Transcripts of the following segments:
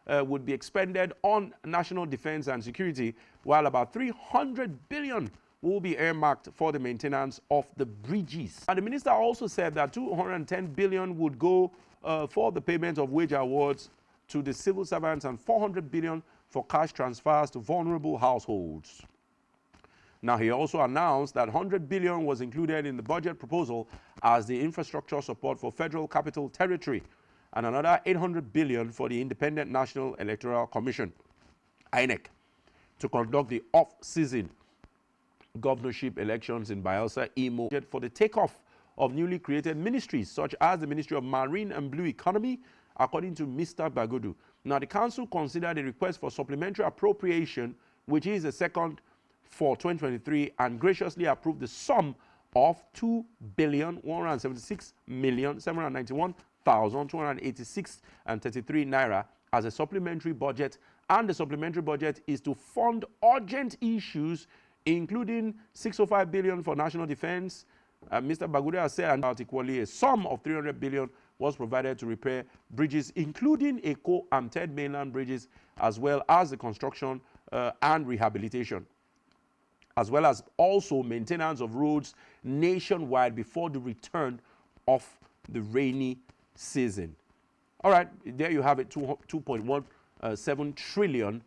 would be expended on national defense and security, while about 300 billion will be earmarked for the maintenance of the bridges. And the minister also said that 210 billion would go for the payment of wage awards to the civil servants and 400 billion for cash transfers to vulnerable households. Now, he also announced that 100 billion was included in the budget proposal as the infrastructure support for Federal Capital Territory, and another 800 billion for the Independent National Electoral Commission, INEC, to conduct the off-season governorship elections in Bayelsa, Imo, for the takeoff of newly created ministries, such as the Ministry of Marine and Blue Economy, according to Mr. Bagudu. Now, the council considered a request for supplementary appropriation, which is the second for 2023, and graciously approved the sum of 2,176,791,286.33 naira as a supplementary budget, and the supplementary budget is to fund urgent issues, including 605 billion for national defense. Mr. Bagudu has said, and equally a sum of 300 billion was provided to repair bridges, including Eko and Third Mainland bridges, as well as the construction and rehabilitation, as well as also maintenance of roads nationwide before the return of the rainy season. All right, there you have it, 2.17 trillion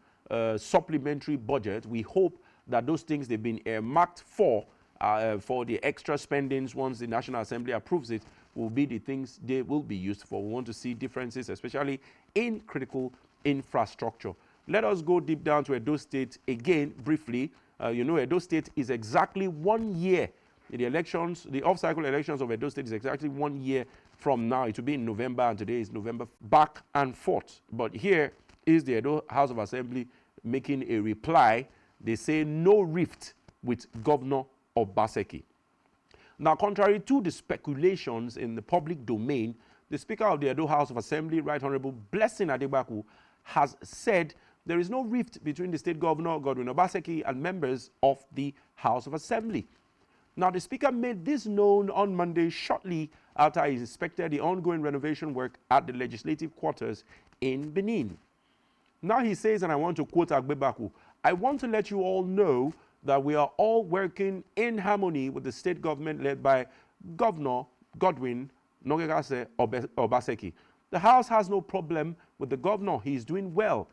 supplementary budget. We hope that those things they've been earmarked for the extra spendings once the National Assembly approves it will be the things they will be used for. We want to see differences, especially in critical infrastructure. Let us go deep down to Edo State again briefly. You know, Edo State is exactly 1 year. The elections, the off-cycle elections of Edo State is exactly 1 year from now. It will be in November, and today is November, back and forth. But here is the Edo House of Assembly making a reply. They say no rift with Governor Obaseki. Now, contrary to the speculations in the public domain, the Speaker of the Edo House of Assembly, Right Honorable Blessing Adebaku, has said there is no rift between the State Governor, Godwin Obaseki, and members of the House of Assembly. Now, the Speaker made this known on Monday shortly after he inspected the ongoing renovation work at the legislative quarters in Benin. Now he says, and I want to quote Agbebaku, "I want to let you all know that we are all working in harmony with the state government led by Governor Godwin Nogegase Obaseki. The House has no problem with the governor. He is doing well."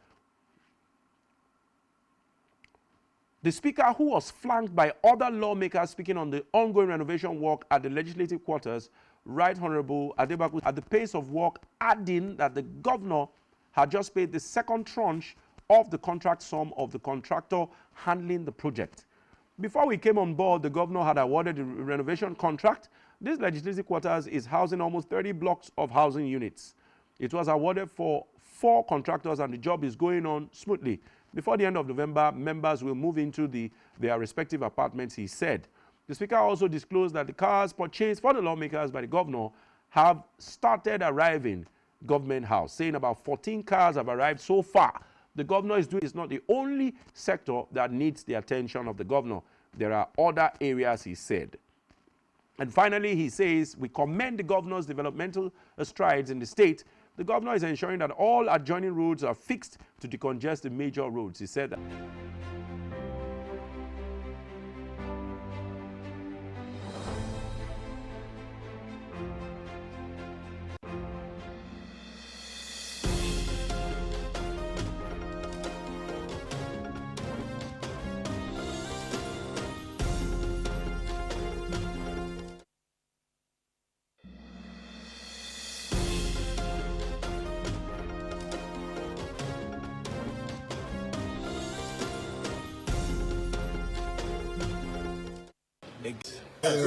The Speaker, who was flanked by other lawmakers speaking on the ongoing renovation work at the legislative quarters, Right Honorable Adebaku, at the pace of work, adding that the governor had just paid the second tranche of the contract sum of the contractor handling the project. Before we came on board, the governor had awarded the renovation contract. This legislative quarters is housing almost 30 blocks of housing units. It was awarded for 4 contractors, and the job is going on smoothly. Before the end of November, members will move into their respective apartments, he said. The Speaker also disclosed that the cars purchased for the lawmakers by the governor have started arriving Government House, saying about 14 cars have arrived so far. The governor is not the only sector that needs the attention of the governor. There are other areas, he said. And finally, he says, we commend the governor's developmental strides in the state. The governor is ensuring that all adjoining roads are fixed to decongest the major roads. He said that.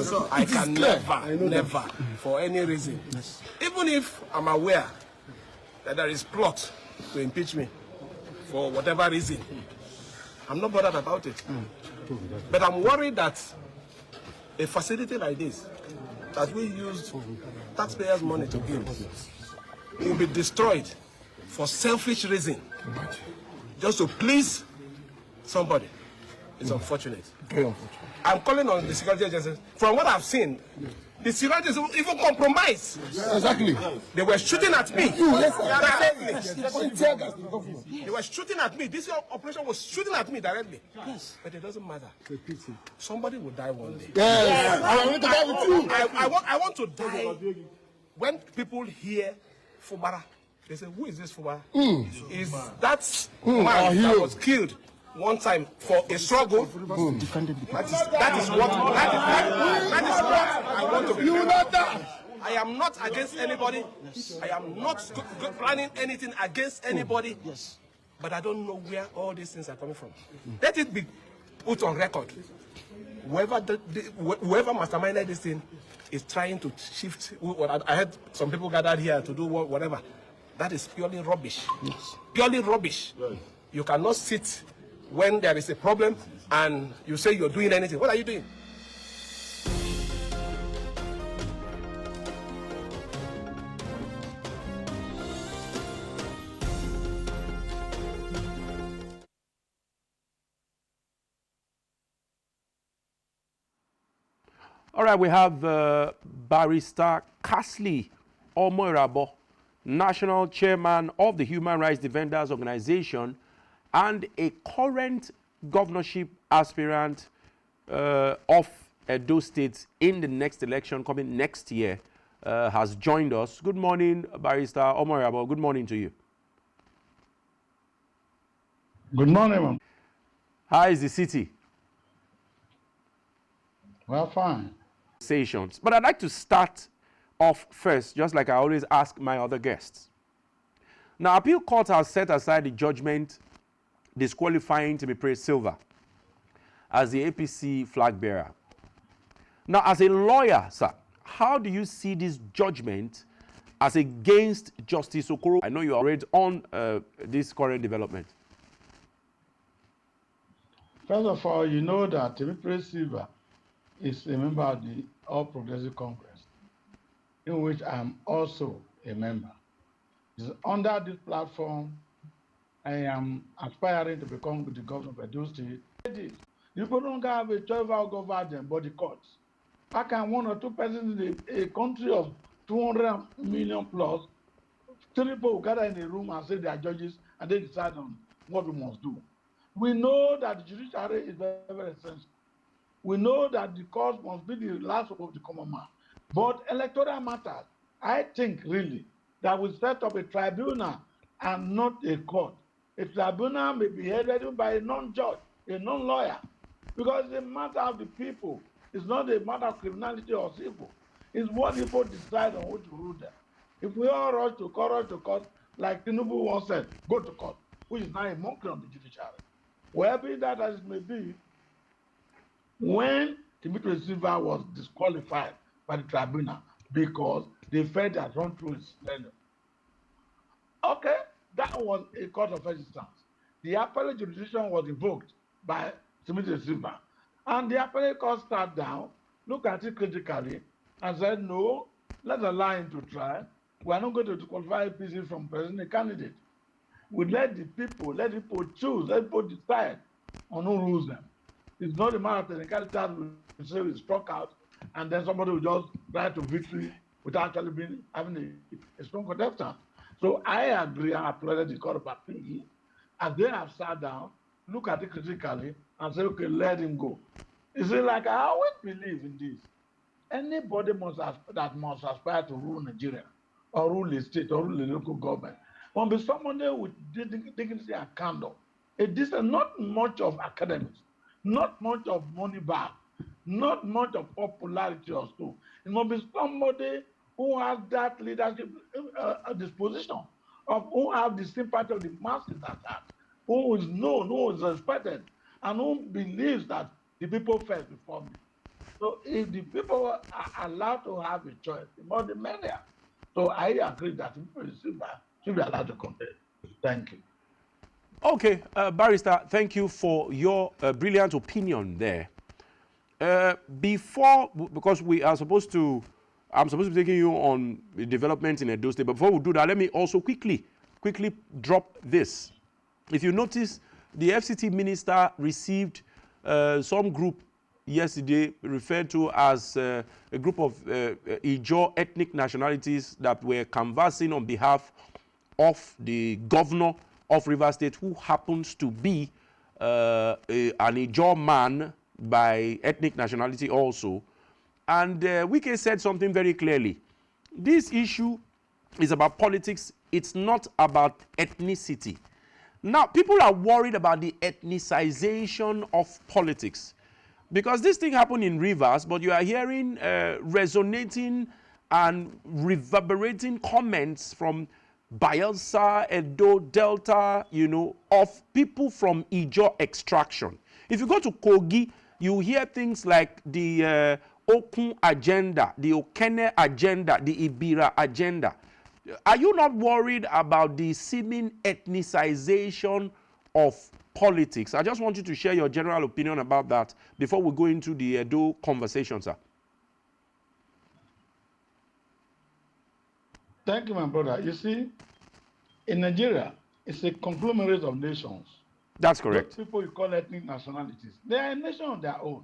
So I can never, for any reason, even if I'm aware that there is plot to impeach me for whatever reason, I'm not bothered about it. But I'm worried that a facility like this, that we used taxpayers' money to build, will be destroyed for selfish reason, just to please somebody. It's unfortunate. Very unfortunate. I'm calling on the security agencies. From what I've seen, The security is even compromised. Exactly. They were shooting at me. They were shooting at me. This operation was shooting at me directly. Yes. But it doesn't matter. Somebody will die one day. Yes. I want to die with you. I want to die. When people hear Fubara, they say, who is this Fubara? Is that man that was killed one time for a struggle? That is what I want to be. I am not against anybody. I am not planning anything against anybody. But I don't know where all these things are coming from. Let it be put on record. Whoever masterminded this thing is trying to shift. I had some people gathered here to do whatever. That is purely rubbish. Purely rubbish. You cannot sit when there is a problem and you say you're doing anything. What are you doing? All right, we have Barrister Kasley Omoirabo, National Chairman of the Human Rights Defenders Organization and a current governorship aspirant of Edo State in the next election coming next year, has joined us. Good morning, Barrister Omoirabo. Good morning to you. Good morning, ma'am. How is the city? Well, fine. But I'd like to start off first, just like I always ask my other guests. Now, appeal court has set aside the judgment disqualifying Temipre Silva as the APC flag bearer. Now, as a lawyer, sir, how do you see this judgment as against Justice Okoro? I know you are already on this current development. First of all, you know that Temipre Silva is a member of the All Progressive Congress, in which I am also a member. It's under this platform, I am aspiring to become the governor of Edo State. You don't have a 12-hour government, but the courts. How can one or two persons in a country of 200 million plus, three people will gather in a room and say they are judges and they decide on what we must do? We know that the judiciary is very, very essential. We know that the court must be the last hope of the common man. But electoral matters, I think really that we set up a tribunal and not a court. A tribunal may be headed by a non-judge, a non-lawyer, because it's a matter of the people. It's not a matter of criminality or civil. It's what people decide on who to rule them. If we all rush to court, like Tinubu once said, go to court, which is now a mockery on the judiciary. Wherever that as it may be, when Temipre Silva was disqualified by the tribunal because they felt that run through his tenure. Okay, that was a court of first instance. The appellate jurisdiction was invoked by Temipre Silva. And the appellate court sat down, looked at it critically, and said, no, let's allow him to try. We are not going to disqualify APC from presenting a candidate. We let people choose, let people decide on who rules them. It's not a matter of technicality will say we struck out, and then somebody will just ride to victory without actually having a strong contestant. So I agree and applauded the court of appeal as they have sat down, look at it critically, and say, okay, let him go. You see, like I always believe in this. Anybody that must aspire to rule Nigeria, or rule a state, or rule a local government, must be somebody with dignity and candor. Not much of academics, not much of money back, not much of popularity or so. It must be somebody who has that leadership disposition, who have the sympathy of the masses at heart, who is known, who is respected, and who believes that the people first before me. So if the people are allowed to have a choice, the more the merrier. So I agree that people should be allowed to contest. Thank you. Okay, Barrister, thank you for your brilliant opinion there. Because I'm supposed to be taking you on the development in Edo State, but before we do that, let me also quickly drop this. If you notice, the FCT minister received some group yesterday referred to as a group of Ijaw ethnic nationalities that were canvassing on behalf of the governor of Rivers State, who happens to be an Ijaw man by ethnic nationality also. And Wike said something very clearly. This issue is about politics. It's not about ethnicity. Now, people are worried about the ethnicization of politics, because this thing happened in Rivers, but you are hearing resonating and reverberating comments from Bayelsa, Edo, Delta, you know, of people from Ijaw extraction. If you go to Kogi, you hear things like the Okun agenda, the Okene agenda, the Ibira agenda. Are you not worried about the seeming ethnicization of politics? I just want you to share your general opinion about that before we go into the Edo conversation, sir. Thank you, my brother. You see, in Nigeria, it's a conglomerate of nations. That's correct. Those people you call ethnic nationalities, they are a nation of their own.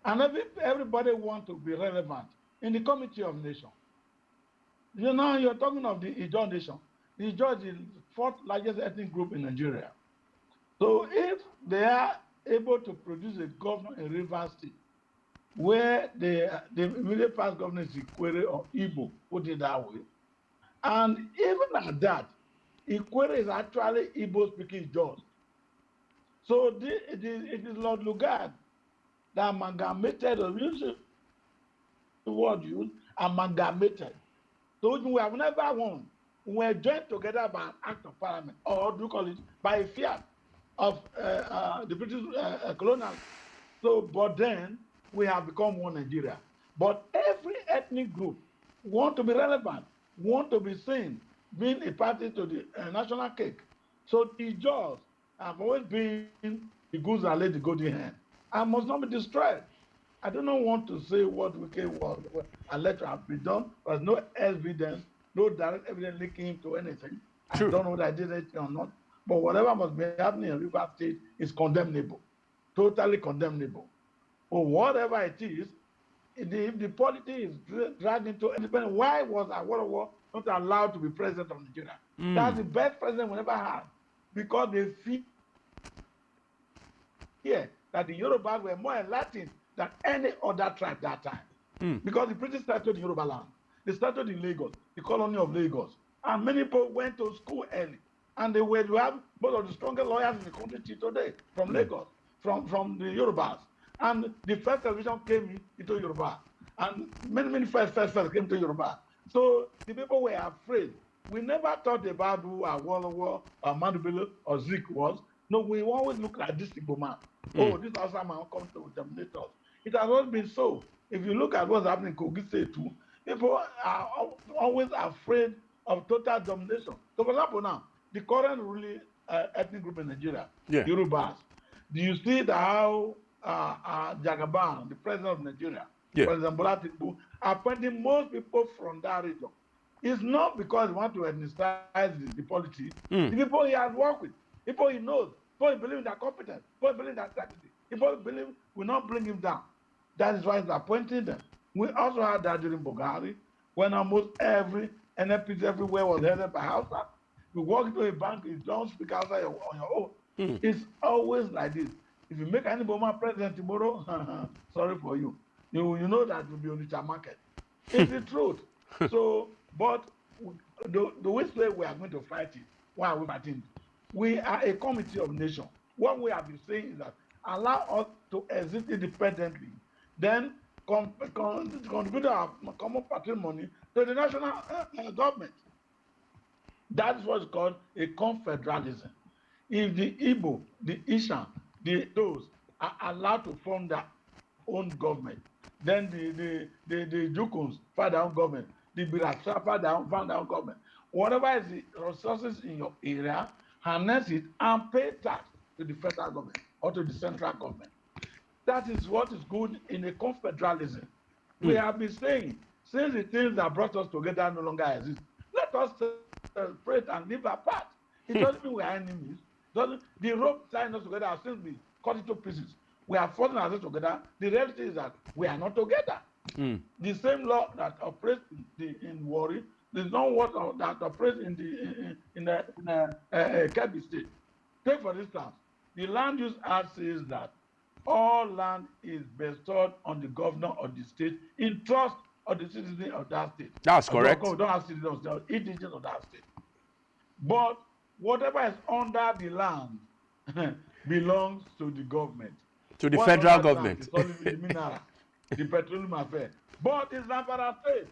And everybody wants to be relevant in the Committee of Nations. You know, you're talking of the Ijaw nation. The Ijaw is the fourth largest ethnic group in Nigeria. So if they are able to produce a governor in Rivers State, where the immediate past governor is Ikwere or Igbo, put it that way, and even at that, Ikwere is actually Igbo-speaking Ijaws. So it is Lord Lugard that amalgamated, or use the word used, amalgamated. So we have never won. We were joined together by an act of parliament, or do you call it, by a fiat of the British colonial. So, but then we have become one Nigeria. But every ethnic group want to be relevant, want to be seen, being a party to the national cake. So the Ijaws have always been the goose that laid the golden hen and must not be destroyed. I do not want to say what Wike was alleged to have been done. There's no evidence, no direct evidence linking him to anything. True. I don't know whether I did it or not. But whatever must be happening in Rivers State is condemnable, totally condemnable. Or whatever it is, if the politics is dragged into independence, why was Awolowo not allowed to be president of Nigeria? That's the best president we ever had, because they fear that the Yorubas were more enlightened than any other tribe that time. Because the British started in Yoruba land. They started in Lagos, the colony of Lagos. And many people went to school early. And they were to have one of the strongest lawyers in the country today from Lagos, from the Yorubas. And the first television came into Yoruba. And many first came to Yoruba. So the people were afraid. We never thought about who Awolowo or Mandubele or Zik was. No, we always look at this Igbo man. Oh, this Hausa man comes to dominate us. It has always been so. If you look at what's happening in Kogi State too, people are always afraid of total domination. So for example now, the current ruling ethnic group in Nigeria, Yorubas, do you see how Jagaban, the president of Nigeria, President Bola Tinubu, appointing most people from that region? It's not because he wants to ethnicize the politics. The people he has worked with, people he knows, people he believes in their competence, people he believes in their strategy, people he believes will not bring him down. That is why he's appointing them. We also had that during Bogari, when almost every NFPs everywhere was headed by Hausa. You walk into a bank, you don't speak outside on your own. It's always like this. If you make any Boma president tomorrow, sorry for you. You know that will be on the market. It's the truth. So, but the way we are going to fight it, why are we fighting? We are a committee of nations. What we have been saying is that allow us to exist independently, then contribute our common patrimony to the national government. That is what's called a confederalism. If the Igbo, the Ishan, those are allowed to form their own government, then the Jukuns find their own government, the Birasa find their own government. Whatever is the resources in your area, harness it and pay tax to the federal government or to the central government. That is what is good in a confederalism. We have been saying, since the things that brought us together no longer exist, let us separate and live apart. It doesn't mean we are enemies. The rope tying us together has since been cut into pieces. we are forcing ourselves together. The reality is that we are not together. The same law that operates in Warri, there's no what that operates in the Kebbi state. Take for instance, the Land Use Act says that all land is bestowed on the governor of the state in trust of the citizens of that state. That's correct. We don't have citizens, they are indigenous of that state. But whatever is under the land belongs to the government. To the federal government. It's only the mineral, the petroleum affair. But in Zamfara state,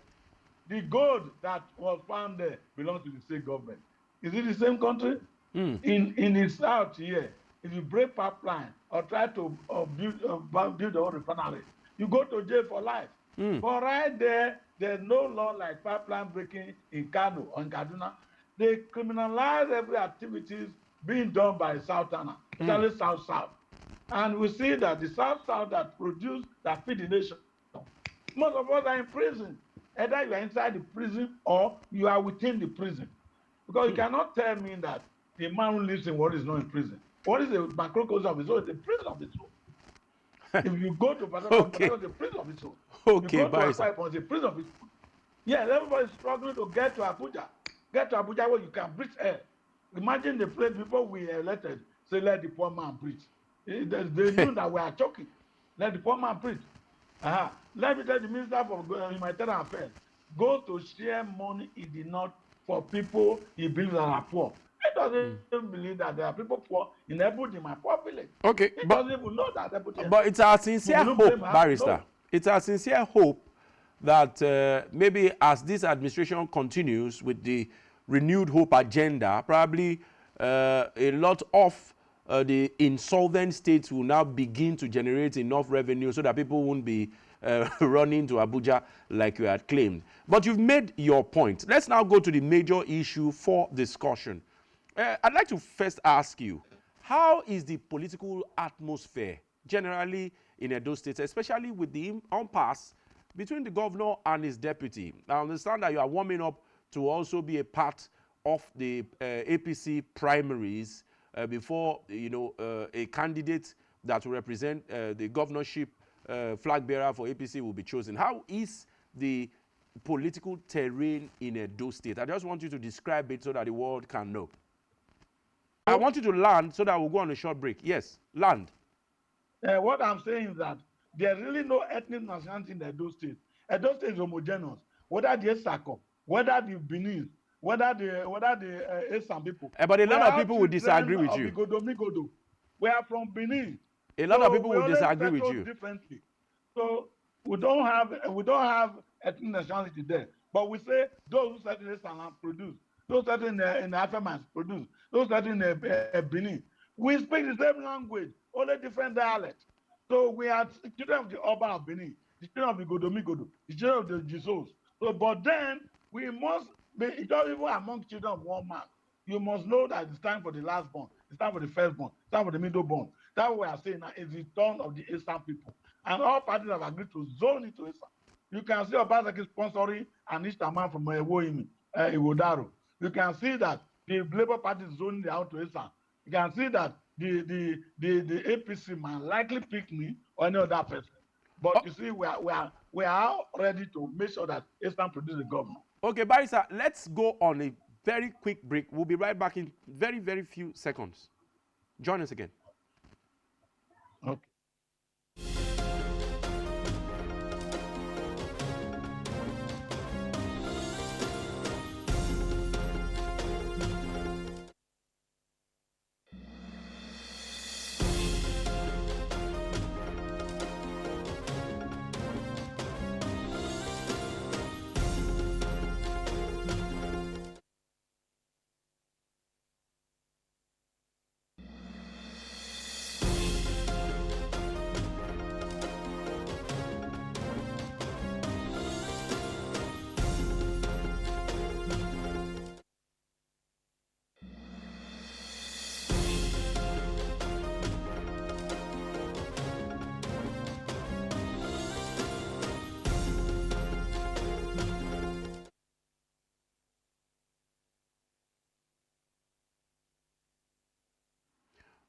the gold that was found there belongs to the state government. Is it the same country? In the south here, if you break pipeline or try to build the own refinery, you go to jail for life. But right there, there's no law like pipeline breaking in Kano or in Kaduna. They criminalize every activities being done by Southerner, especially South-South. And we see that the South-South that produce, that feed the nation, most of us are in prison. Either you are inside the prison or you are within the prison. Because you cannot tell me that the man who lives in Warri is not in prison. What is the microcosm of his own? It's a prison of its own. If you go to Patapon, it's a prison of its own. Okay, you go to Akwa, it's a prison of its own. Yes, everybody is struggling to get to Abuja. Get to Abuja where you can breathe air. Imagine the place before we elected, say, let the poor man breathe. They knew that we are choking. Let the poor man breathe. Let me tell the Minister for Humanitarian Affairs, go to share money in the north for people he believes that are poor. He doesn't even believe that there are people poor in Ebuji, my poor village. Okay, he doesn't even know that Ebuji. But it's our sincere hope, Barrister. No. It's our sincere hope that maybe as this administration continues with the renewed hope agenda, probably a lot of the insolvent states will now begin to generate enough revenue so that people won't be running to Abuja like you had claimed. But you've made your point. Let's now go to the major issue for discussion. I'd like to first ask you, how is the political atmosphere generally in Edo State, especially with the impasse between the governor and his deputy? I understand that you are warming up to also be a part of the APC primaries before, a candidate that will represent the governorship flag bearer for APC will be chosen. How is the political terrain in Edo State? I just want you to describe it so that the world can know. I want you to land so that we'll go on a short break. Yes, land. What I'm saying is that there's really no ethnic nationality in Edo State. Edo State is homogeneous. Whether the Esako, whether the Benin, whether the Esan people. But a lot of people will disagree with you. Migodo. We are from Benin. A lot of people will disagree with you. Differently. So we don't have ethnic nationality there. But we say those who settle in Esan produce, those settle in Afamans produce, those settle in Benin. We speak the same language, only different dialects. So we are children of the Oba of Benin, the children of the Godomigodo, the children of the Jisos. So, but then we must be, even among children of one man, you must know that it's time for the last born, it's time for the first born, it's time for the middle born. That's what we are saying now is the turn of the Eastern people. And all parties have agreed to zone into Eastern. You can see Obaseki sponsoring an Eastern man from Iwodaro. You can see that the Labour Party is zoning the out to Eastern. You can see that the APC man likely pick me or any other person. But you see, we are ready to make sure that Eastern produces a governor. Okay, Barrister, let's go on a very quick break. We'll be right back in very, very few seconds. Join us again. Okay.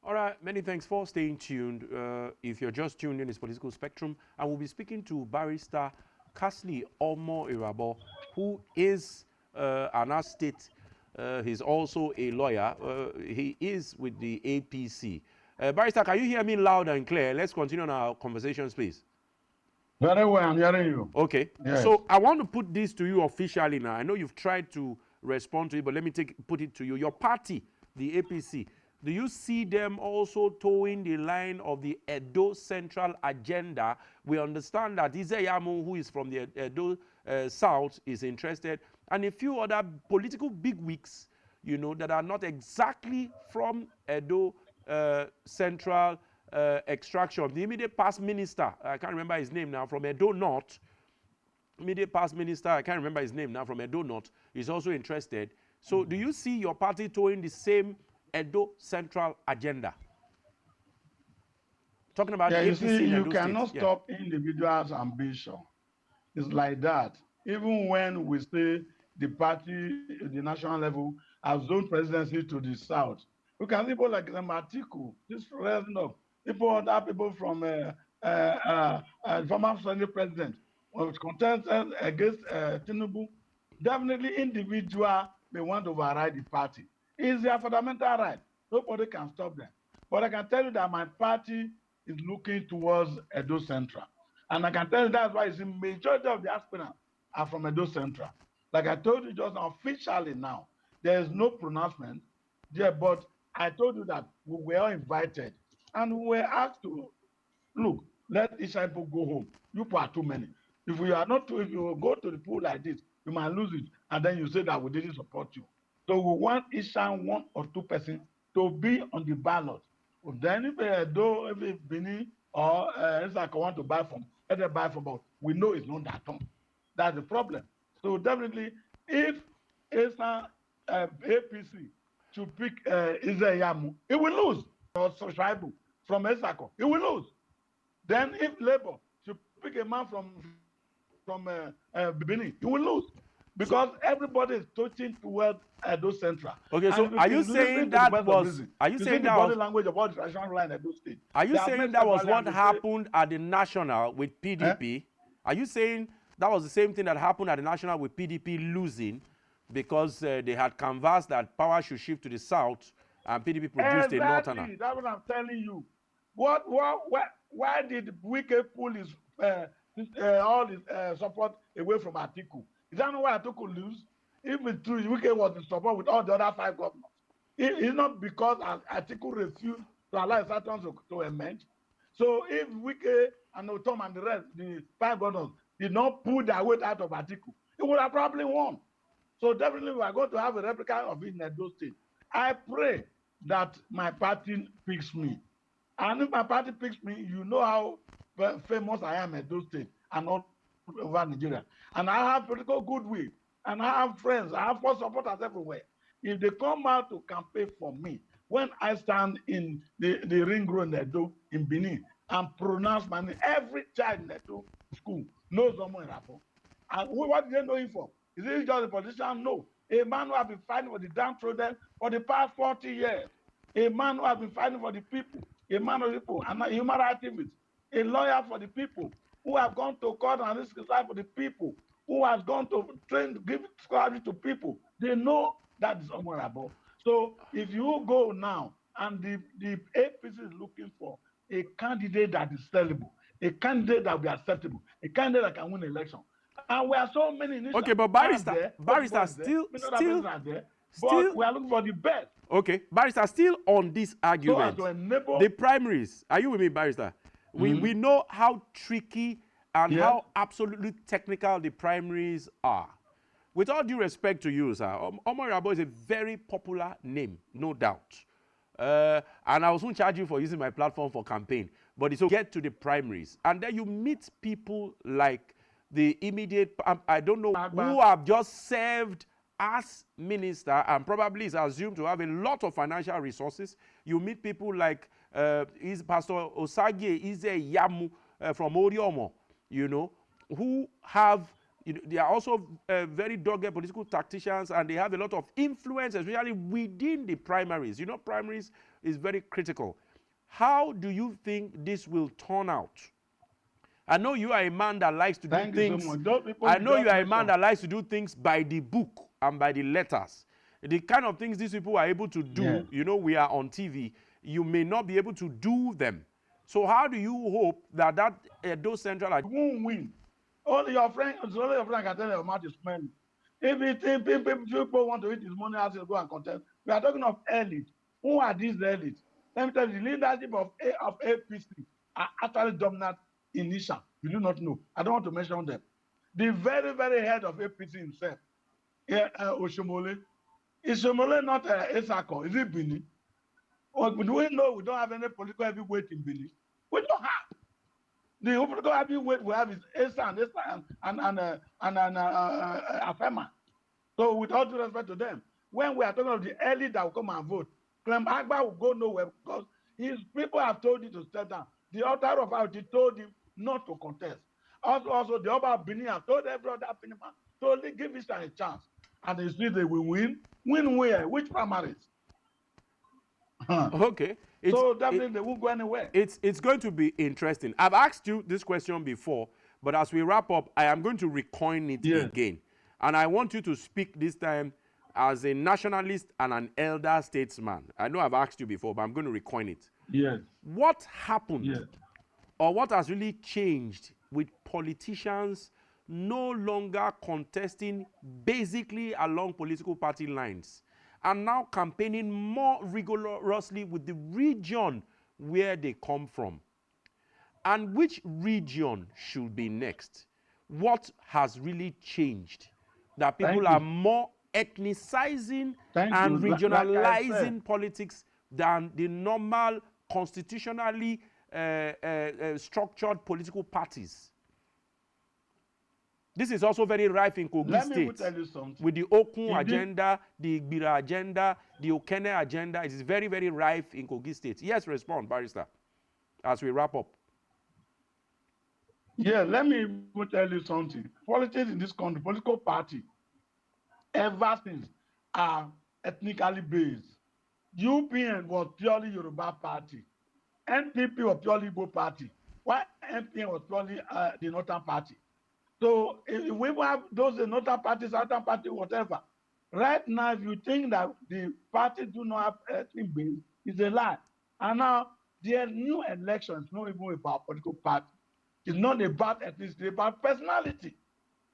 All right, many thanks for staying tuned. If you're just tuned in, it's Political Spectrum, and we'll be speaking to Barrister Casely Omo Irabo, who is an state. He's also a lawyer. He is with the APC. Barrister, can you hear me loud and clear? Let's continue on our conversations, please. Very well, I'm hearing you. Okay. Yes. So I want to put this to you officially now. I know you've tried to respond to it, but let me put it to you. Your party, the APC, do you see them also towing the line of the Edo Central agenda? We understand that Izeyamu, who is from the Edo South, is interested, and a few other political bigwigs, you know, that are not exactly from Edo Central extraction. The immediate past minister, I can't remember his name now, from Edo North, immediate past minister, I can't remember his name now, from Edo North, is also interested. So do you see your party towing the same Edo Central agenda? Talking about the APC you see, you Edo cannot State. stop individuals' ambition. It's like that. Even when we say the party at the national level has zone presidency to the south, we can see people like Matiku, this resident of people, other people from former Senate president, was contested against Tinubu. Definitely, individual may want to override the party. It's their fundamental right. Nobody can stop them. But I can tell you that my party is looking towards Edo Central. And I can tell you that's why it's the majority of the aspirants are from Edo Central. Like I told you just officially now, there is no pronouncement there, but I told you that we were invited and we were asked to, look, let each people go home. You people are too many. If you are not, if you go to the pool like this, you might lose it. And then you say that we didn't support you. So we want each one or two persons to be on the ballot. Then if Benin or Isaac want to buy from, let them buy from, but we know it's not that long. That's the problem. So definitely, if APC should pick Izeyamu, it will lose. Or Shaibu from Esako, it will lose. Then if Labour should pick a man from Benin, it will lose. Because everybody is touching towards Edo Central. Okay, so are you saying that was? Are you saying that body was? language about the national line Edo State? Are you saying that was what happened at the national with PDP? Are you saying that was the same thing that happened at the national with PDP losing because they had canvassed that power should shift to the south and PDP produced a northerner? That's what I'm telling you. Why did Wike pull his all his support away from Atiku? Is that not why Atiku lose? If it's true, Wike was in support with all the other 5 governors. It's not because Atiku refused to allow Saturn to amend. So if Wike and Otom and the rest, the 5 governors, did not pull their weight out of Atiku, it would have probably won. So definitely we are going to have a replica of it in Edo State. I pray that my party picks me. And if my party picks me, you know how famous I am in Edo State and all over Nigeria. And I have political goodwill. And I have friends. I have full supporters everywhere. If they come out to campaign for me, when I stand in the ring road in Edo, in Benin, and pronounce my name, every child in Edo school knows someone Rapo. And what do they know him for? Is he just a politician? No. A man who has been fighting for the downtrodden for the past 40 years. A man who has been fighting for the people. A man of the people, and a human activist. A lawyer for the people, who have gone to court and risk his life for the people, who has gone to train to give scholarship to people. They know that is honorable. So if you go now and the APC is looking for a candidate that is sellable, a candidate that will be acceptable, a candidate that can win an election. And we are so many initiatives. Okay, but Barrister still, we are looking for the best. Okay, Barrister, still on this argument, the primaries, are you with me, Barrister? We know how tricky and how absolutely technical the primaries are. With all due respect to you, sir, Omo Irabo is a very popular name, no doubt. And I will soon charge you for using my platform for campaign. But it's okay. Get to the primaries. And then you meet people like the immediate, I don't know, who have just served as minister and probably is assumed to have a lot of financial resources. You meet people like Pastor Osage Izeyamu from Oriomo, you know, who have, they are also very dogged political tacticians, and they have a lot of influence, especially within the primaries. You know, primaries is very critical. How do you think this will turn out? I know you are a man that likes to do things. So much. I know you are a man that likes to do things by the book and by the letters. The kind of things these people are able to do, you know, we are on TV, you may not be able to do them. So how do you hope that those central... You won't win. Only your friend can tell your mouth is smelling. If people want to eat his money, as go and contest. We are talking of elite. Who are these elites? Let me tell you, the leadership of APC are actually dominant in Nisha. You do not know. I don't want to mention them. The very, very head of APC himself, Oshomole. Is Oshomole not Esako? Is it Bini? Or do we know we don't have any political heavyweight in Bini? We don't have. The political heavyweight we have is Esa and Afema. So with all due respect to them, when we are talking of the elite that will come and vote, Clem Agba will go nowhere because his people have told him to step down. The author of Audi told him not to contest. Also the Oba Bini have told every other Bini man to only give it a chance. And they see they will win. Win where? Which primaries? Okay. So definitely they won't go anywhere. It's going to be interesting. I've asked you this question before, but as we wrap up, I am going to recoin it again. And I want you to speak this time as a nationalist and an elder statesman. I know I've asked you before, but I'm going to recoin it. Yes. What happened or what has really changed with politicians no longer contesting basically along political party lines and now campaigning more rigorously with the region where they come from? And which region should be next? What has really changed that people are more ethnicizing and regionalizing politics than the normal constitutionally structured political parties? This is also very rife in Kogi State. With the Okun agenda, the Igbira agenda, the Okene agenda. It is very, very rife in Kogi State. Yes, respond, Barrister, as we wrap up. Yeah, let me tell you something. Politics in this country, political party, ever since are ethnically based. UPN was purely Yoruba party. NPP was purely Igbo party. While MPN was purely the Northern party. So if we have those Northern parties, Southern party, whatever. Right now, if you think that the parties do not have ethnic base, it's a lie. And now, the new election is not even about political party. It's not about ethnicity, it's about personality.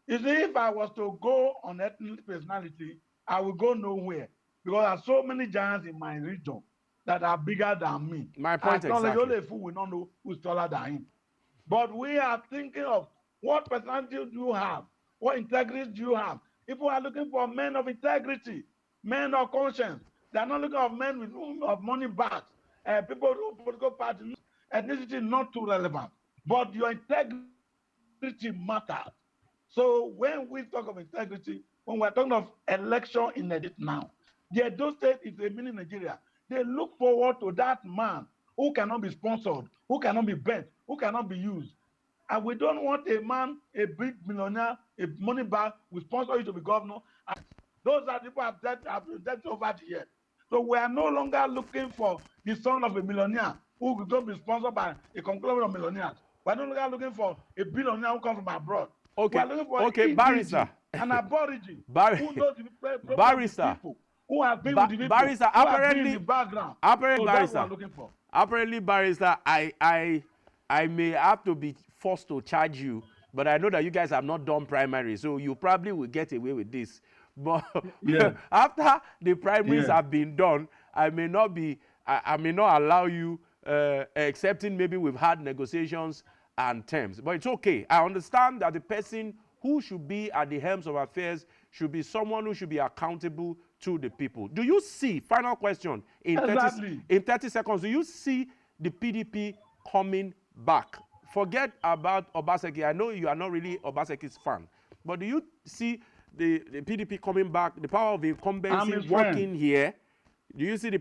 You see, if I was to go on ethnic personality, I will go nowhere. Because there are so many giants in my region that are bigger than me. My point exactly. Only a fool will not know who's taller than him. But we are thinking of what personality do you have? What integrity do you have? People are looking for men of integrity, men of conscience. They are not looking for men with money bags. People who political parties, ethnicity not too relevant. But your integrity matters. So when we talk of integrity, when we're talking of election in Edit now, the Edo State is a mini Nigeria. They look forward to that man who cannot be sponsored, who cannot be bent, who cannot be used. And we don't want a man, a big millionaire, a money bag, will sponsor you to be governor. And those are people have debt over the years. So we are no longer looking for the son of a millionaire who will be sponsored by a conglomerate of millionaires. We're no longer looking for a billionaire who comes from abroad. Okay, we're looking for Barrister. An aborigine who knows the Barrister. people, who have been with the people, Barrister, who have been in the background. Apparently, so Barrister. That's what we're looking for. Apparently, Barrister, I may have to be forced to charge you, but I know that you guys have not done primary, so you probably will get away with this. But after the primaries have been done, I may not allow you, excepting maybe we've had negotiations and terms. But it's okay. I understand that the person who should be at the helms of affairs should be someone who should be accountable to the people. Do you see, final question, in 30 seconds, do you see the PDP coming back? Forget about Obaseki. I know you are not really Obaseki's fan, but do you see the PDP coming back, the power of incumbency working here? Do you see the